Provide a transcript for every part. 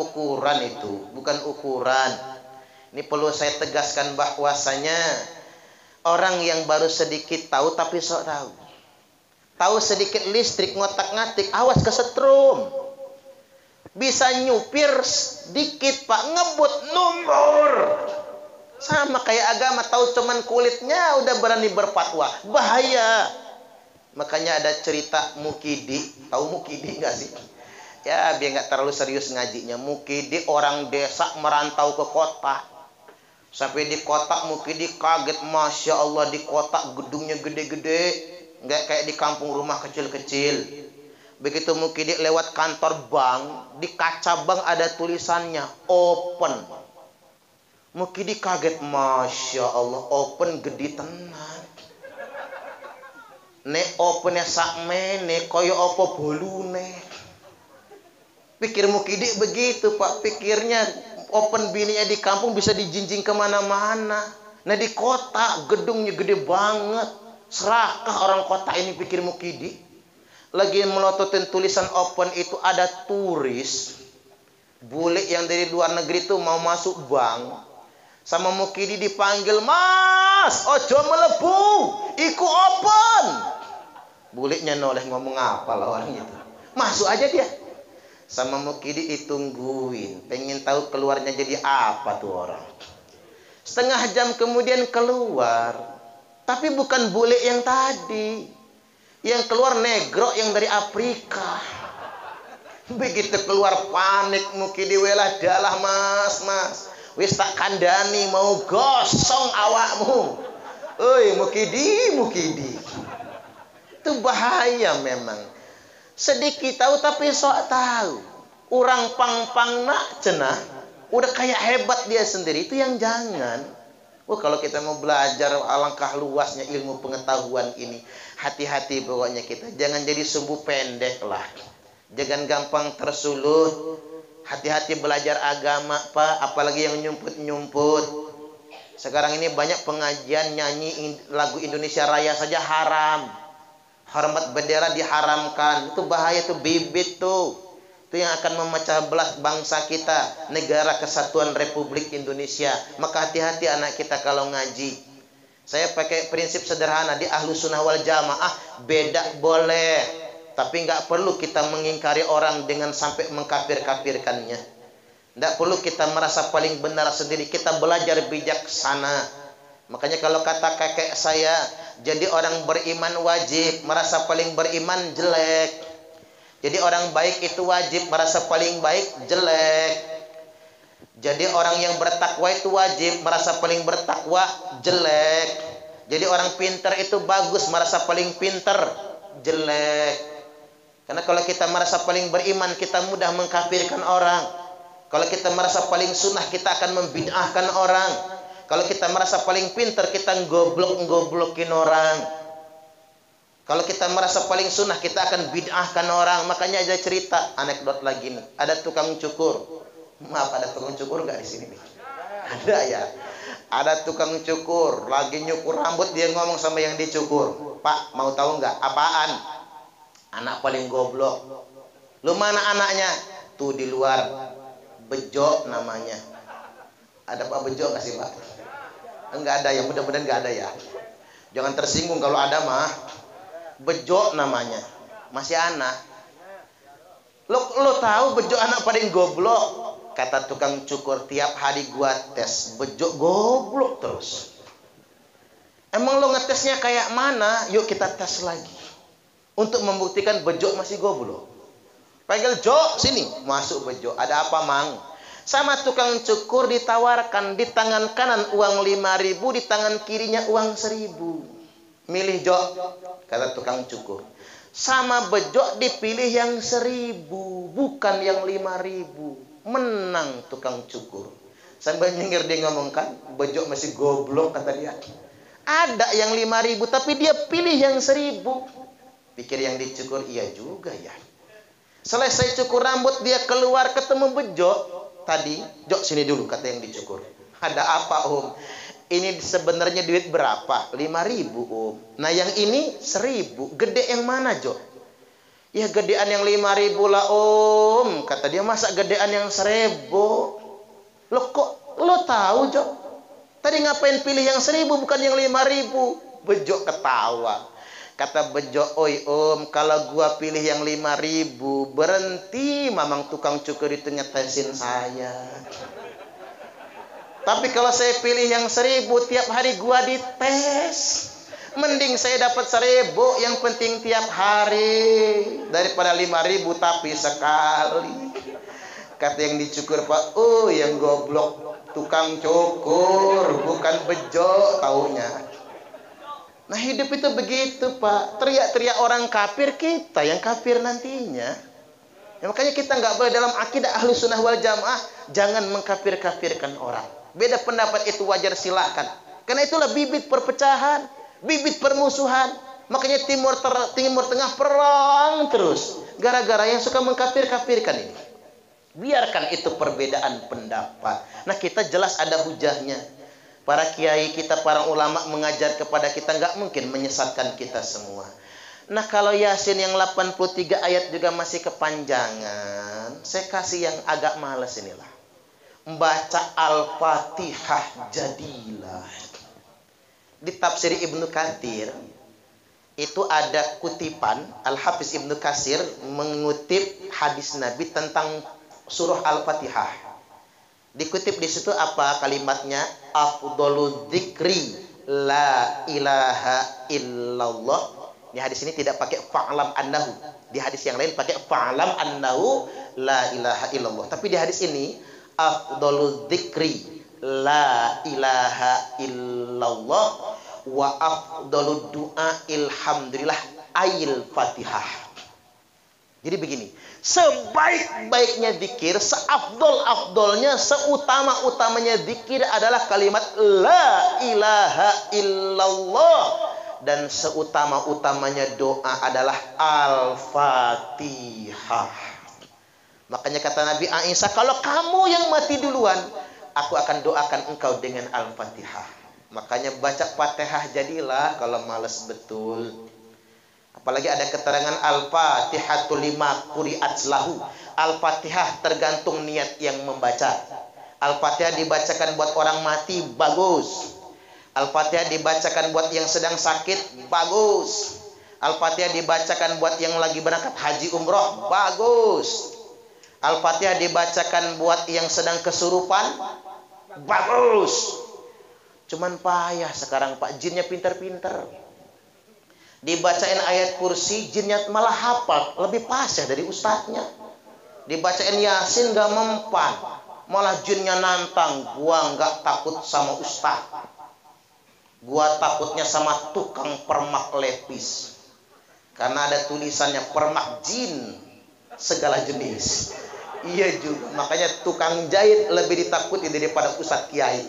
ukuran itu, bukan ukuran. Ini perlu saya tegaskan bahwasanya orang yang baru sedikit tahu tapi sok tahu. Tahu sedikit listrik ngotak-ngatik, awas kesetrum. Bisa nyupir dikit Pak, ngebut nomor. Sama kayak agama, tahu cuman kulitnya udah berani berfatwa. Bahaya. Makanya ada cerita Mukidi. Tahu Mukidi nggak sih? Ya biar nggak terlalu serius ngajinya. Mukidi orang desa merantau ke kota. Sampai di kota Mukidi kaget, Masya Allah, di kota gedungnya gede-gede, nggak kayak di kampung rumah kecil-kecil. Begitu Mukidi lewat kantor bank, di kaca bank ada tulisannya open. Mukidi kaget, Masya Allah, open gede tenan. Nek opennya sakmene koyo opo bolune. Pikir Mukidi begitu Pak, pikirnya open bininya di kampung bisa dijinjing kemana-mana. Nah di kota gedungnya gede banget. Serakah orang kota ini, pikir Mukidi. Lagi melototin tulisan open itu ada turis bule yang dari luar negeri tuh mau masuk bank. Sama Mukidi dipanggil, Mas, ojo melebu, iku open. Buliknya noleh, ngomong apa lah orang itu. Masuk aja dia. Sama Mukidi ditungguin, pengen tahu keluarnya jadi apa tuh orang. Setengah jam kemudian keluar, tapi bukan bule yang tadi. Yang keluar negro yang dari Afrika. Begitu keluar panik Mukidi, welah dalah mas. Wis tak kandani mau gosong awakmu. Oi Mukidi. Itu bahaya memang. Sedikit tahu tapi sok tahu. Orang pang-pang nak cenah. Udah kayak hebat dia sendiri. Itu yang jangan. Kalau kita mau belajar alangkah luasnya ilmu pengetahuan ini. Hati-hati pokoknya kita. Jangan jadi sumbu pendek lah. Jangan gampang tersulut. Hati-hati belajar agama Pak, apalagi yang nyumput-nyumput. Sekarang ini banyak pengajian nyanyi lagu Indonesia Raya saja haram. Hormat bendera diharamkan. Itu bahaya tuh, bibit tuh. Itu yang akan memecah belah bangsa kita, negara kesatuan Republik Indonesia. Maka hati-hati anak kita kalau ngaji. Saya pakai prinsip sederhana di Ahlus Sunnah wal Jamaah, beda boleh. Tapi nggak perlu kita mengingkari orang dengan sampai mengkafir-kafirkannya. Nggak perlu kita merasa paling benar sendiri. Kita belajar bijaksana. Makanya kalau kata kakek saya, jadi orang beriman wajib, merasa paling beriman jelek. Jadi orang baik itu wajib, merasa paling baik jelek. Jadi orang yang bertakwa itu wajib, merasa paling bertakwa jelek. Jadi orang pintar itu bagus, merasa paling pintar jelek. Karena kalau kita merasa paling beriman, kita mudah mengkafirkan orang. Kalau kita merasa paling sunnah, kita akan membid'ahkan orang. Kalau kita merasa paling pintar, kita ngoblokin orang. Kalau kita merasa paling sunnah, kita akan bid'ahkan orang. Makanya ada cerita, anekdot lagi nih. Ada tukang cukur. Maaf, ada tukang cukur nggak di sini nih? Ada ya. Ada tukang cukur, lagi nyukur rambut, dia ngomong sama yang dicukur. Pak, mau tahu nggak? Apaan? Anak paling goblok. Lu mana anaknya? Tuh di luar. Bejo namanya. Ada Pak Bejo nggak sih Pak? Enggak ada ya, mudah-mudahan nggak ada ya. Jangan tersinggung kalau ada mah. Bejo namanya. Masih anak. Lo tahu Bejo anak paling goblok? Kata tukang cukur, tiap hari gua tes. Bejo goblok terus. Emang lo ngetesnya kayak mana? Yuk kita tes lagi. Untuk membuktikan Bejo masih goblok. Panggil Jo, sini. Masuk Bejo. Ada apa Mang? Sama tukang cukur ditawarkan di tangan kanan uang 5.000, di tangan kirinya uang 1.000. Milih Jo, kata tukang cukur. Sama Bejo dipilih yang 1.000, bukan yang 5.000. Menang tukang cukur. Sambil nyengir dia ngomongkan, Bejo masih goblok kata dia. Ada yang 5.000 tapi dia pilih yang 1.000. Pikir yang dicukur, iya juga ya. Selesai cukur rambut, dia keluar ketemu Bejo. Tadi, Jo sini dulu kata yang dicukur. Ada apa Om? Ini sebenarnya duit berapa? 5.000 Om. Nah yang ini 1.000. Gede yang mana Jo? Ya gedean yang 5.000 lah om. Kata dia, masa gedean yang 1.000? Lo kok lo tahu Jo? Tadi ngapain pilih yang 1.000 bukan yang 5.000? Bejo ketawa. Kata Bejo, oi om, kalau gua pilih yang 5.000, berhenti mamang tukang cukur itu ngetesin saya. Tapi kalau saya pilih yang 1.000, tiap hari gua dites. Mending saya dapat 1.000, yang penting tiap hari, daripada 5.000 tapi sekali. Kata yang dicukur, Pak, oh yang goblok tukang cukur, bukan Bejo taunya. Nah hidup itu begitu Pak. Teriak-teriak orang kafir, kita yang kafir nantinya. Ya, makanya kita nggak boleh dalam akidah ahlu sunnah wal jamaah, jangan mengkafir-kafirkan orang. Beda pendapat itu wajar, silakan. Karena itulah bibit perpecahan, bibit permusuhan. Makanya Timur Tengah perang terus. Gara-gara yang suka mengkafir-kafirkan ini. Biarkan itu perbedaan pendapat. Nah kita jelas ada hujahnya. Para kiai kita, para ulama mengajar kepada kita, nggak mungkin menyesatkan kita semua. Nah kalau Yasin yang 83 ayat juga masih kepanjangan, saya kasih yang agak males inilah. Membaca Al-Fatihah jadilah. Di tafsir Ibnu Katsir itu ada kutipan, Al-Hafiz Ibnu Katsir mengutip hadis Nabi tentang surah Al-Fatihah. Dikutip di situ apa kalimatnya? Afdhalul dzikri la ilaha illallah. Di hadis ini tidak pakai fa'lam annahu. Di hadis yang lain pakai fa'lam annahu la ilaha illallah. Tapi di hadis ini afdhalul dzikri la ilaha illallah wa afdhalud du'a ilhamdulillah ayil Fatihah. Jadi begini, sebaik-baiknya zikir, seafdol-afdolnya, seutama-utamanya zikir adalah kalimat la ilaha illallah. Dan seutama-utamanya doa adalah Al-Fatihah. Makanya kata Nabi Aisyah, kalau kamu yang mati duluan, aku akan doakan engkau dengan Al-Fatihah. Makanya baca Fatihah jadilah kalau malas betul. Apalagi ada keterangan Al-Fatihatu lima quri'at lahu. Al-Fatihah tergantung niat yang membaca. Al-Fatihah dibacakan buat orang mati, bagus. Al-Fatihah dibacakan buat yang sedang sakit, bagus. Al-Fatihah dibacakan buat yang lagi berangkat haji umroh, bagus. Al-Fatihah dibacakan buat yang sedang kesurupan, bagus. Cuman payah sekarang Pak, jinnya pintar-pintar. Dibacain ayat kursi, jinnya malah hafal, lebih fasih dari ustadznya. Dibacain Yasin gak mempan, malah jinnya nantang. Gua gak takut sama ustadz, gua takutnya sama tukang permak lepis. Karena ada tulisannya permak jin segala jenis. Iya juga, makanya tukang jahit lebih ditakuti daripada ustadz kiai.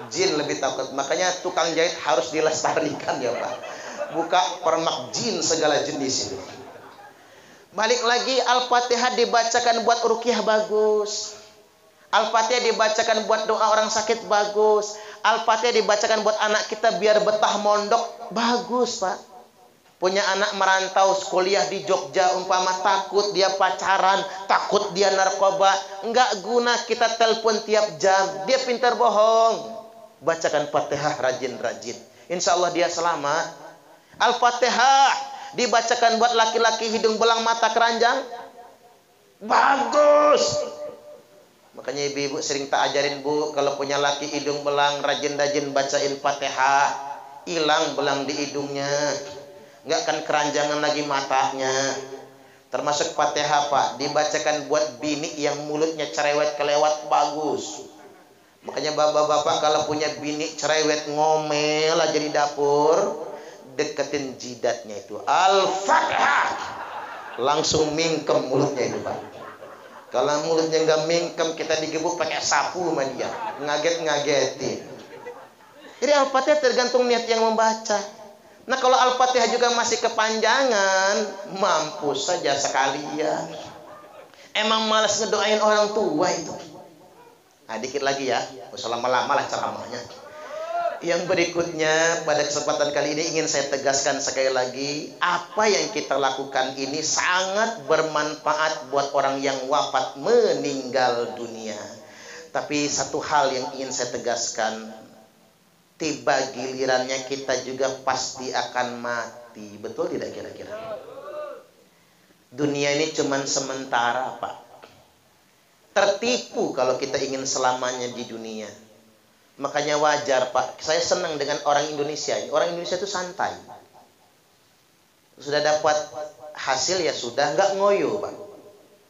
Jin lebih takut, makanya tukang jahit harus dilestarikan ya Pak. Buka permak jin segala jenis itu. Balik lagi, Al-Fatihah dibacakan buat ruqyah, bagus. Al-Fatihah dibacakan buat doa orang sakit, bagus. Al-Fatihah dibacakan buat anak kita biar betah mondok, bagus Pak. Punya anak merantau kuliah di Jogja, umpama takut dia pacaran, takut dia narkoba, enggak guna kita telepon tiap jam, dia pintar bohong. Bacakan Fatihah rajin-rajin, insya Allah dia selamat. Al-Fatihah dibacakan buat laki-laki hidung belang mata keranjang, bagus. Makanya ibu-ibu sering tak ajarin Bu, kalau punya laki hidung belang, rajin-rajin bacain Fatihah, hilang belang di hidungnya, nggak akan keranjangan lagi matanya. Termasuk Fatihah Pak, dibacakan buat bini yang mulutnya cerewet kelewat, bagus. Makanya bapak-bapak kalau punya bini cerewet ngomel aja di dapur, deketin jidatnya itu Al-Fatihah, langsung mingkem mulutnya itu Pak. Kalau mulutnya nggak mingkem, kita digebuk pakai sapu sama dia, ngaget-ngagetin. Jadi Al-Fatihah tergantung niat yang membaca. Nah kalau Al-Fatihah juga masih kepanjangan, mampus saja sekalian. Emang malas ngedoain orang tua itu. Nah dikit lagi ya, usah lama-lama lah ceramahnya. Yang berikutnya, pada kesempatan kali ini ingin saya tegaskan sekali lagi, apa yang kita lakukan ini sangat bermanfaat buat orang yang wafat meninggal dunia. Tapi satu hal yang ingin saya tegaskan, tiba gilirannya kita juga pasti akan mati. Betul tidak kira-kira? Dunia ini cuman sementara, Pak. Tertipu kalau kita ingin selamanya di dunia. Makanya wajar, Pak. Saya senang dengan orang Indonesia. Orang Indonesia itu santai. Sudah dapat hasil ya sudah, nggak ngoyo, Pak.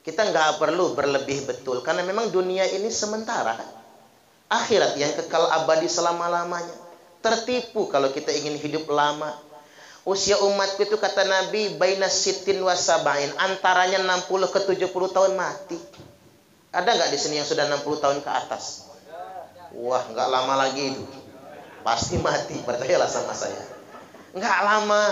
Kita nggak perlu berlebih betul. Karena memang dunia ini sementara. Akhirat yang kekal abadi selama-lamanya. Tertipu kalau kita ingin hidup lama. Usia umatku itu kata Nabi, baina sitin wa sabain. Antaranya 60 ke 70 tahun mati. Ada nggak di sini yang sudah 60 tahun ke atas? Wah, nggak lama lagi itu. Pasti mati, percayalah sama saya. Nggak lama.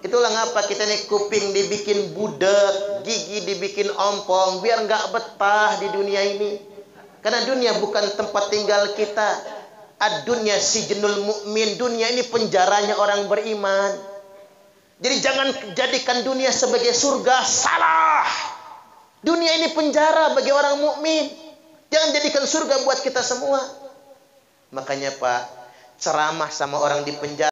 Itulah ngapa kita nih kuping dibikin budak, gigi dibikin ompong, biar nggak betah di dunia ini. Karena dunia bukan tempat tinggal kita. Ad-dunya sijnul mu'min. Dunia ini penjaranya orang beriman. Jadi jangan jadikan dunia sebagai surga. Salah. Dunia ini penjara bagi orang mukmin. Jangan jadikan surga buat kita semua. Makanya Pak, ceramah sama orang di penjara